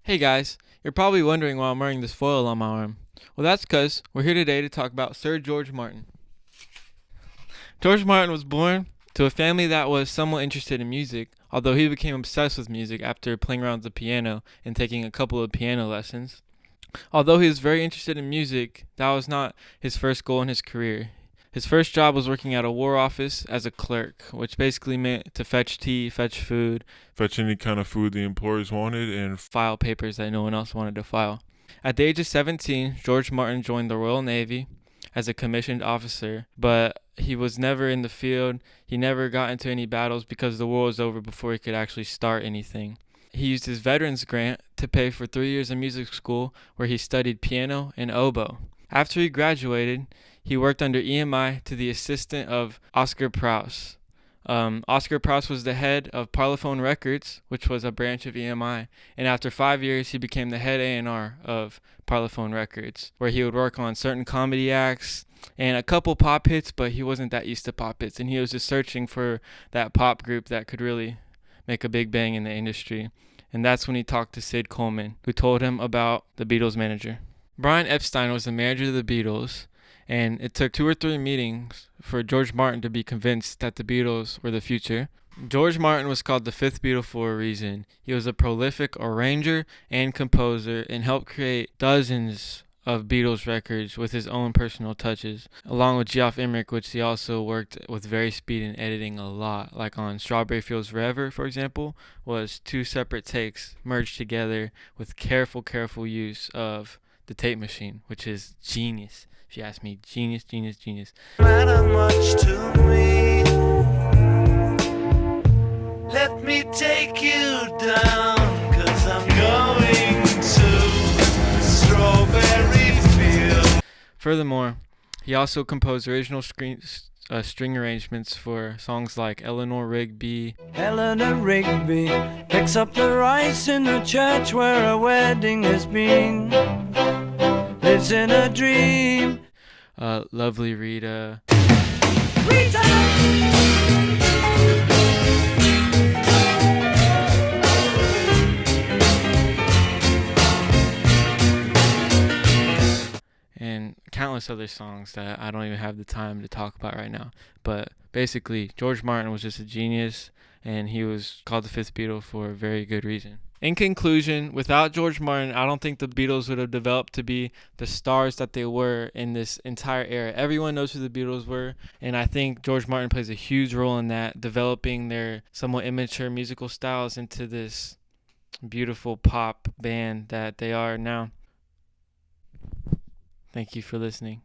Hey guys, you're probably wondering why I'm wearing this foil on my arm. Well, that's because we're here today to talk about Sir George Martin. George Martin was born to a family that was somewhat interested in music, although he became obsessed with music after playing around with the piano and taking a couple of piano lessons. Although he was very interested in music, that was not his first goal in his career. His first job was working at a war office as a clerk, which basically meant to fetch tea, fetch food, Fetch any kind of food the employers wanted, and file papers that no one else wanted to file. At the age of 17, George Martin joined the Royal Navy as a commissioned officer, but he was never in the field. He never got into any battles because the war was over before he could actually start anything. He used his veterans grant to pay for 3 years of music school where he studied piano and oboe. After he graduated, he worked under EMI to the assistant of Oscar Prouse. Oscar Prouse was the head of Parlophone Records, which was a branch of EMI, and after 5 years, he became the head A&R of Parlophone Records, where he would work on certain comedy acts and a couple pop hits, but he wasn't that used to pop hits, and he was just searching for that pop group that could really make a big bang in the industry. And that's when he talked to Sid Coleman, who told him about the Beatles manager. Brian Epstein was the manager of the Beatles, and it took 2 or 3 meetings for George Martin to be convinced that the Beatles were the future. George Martin was called the fifth Beatle for a reason. He was a prolific arranger and composer and helped create dozens of Beatles records with his own personal touches, along with Geoff Emerick, which he also worked with very speed and editing a lot. Like on Strawberry Fields Forever, for example, was 2 separate takes merged together with careful use of the tape machine, which is genius. If you ask me, genius. Matter much to me. Let me take you down, 'cause I'm going to Strawberry Field. Furthermore, he also composed original string arrangements for songs like Eleanor Rigby, Eleanor Rigby picks up the rice in the church where a wedding has been. Lives in a dream. Lovely Rita, and countless other songs that I don't even have the time to talk about right now. But basically, George Martin was just a genius, and he was called the fifth Beatle for a very good reason. In conclusion, without George Martin, I don't think the Beatles would have developed to be the stars that they were in this entire era. Everyone knows who the Beatles were, and I think George Martin plays a huge role in that, developing their somewhat immature musical styles into this beautiful pop band that they are now. Thank you for listening.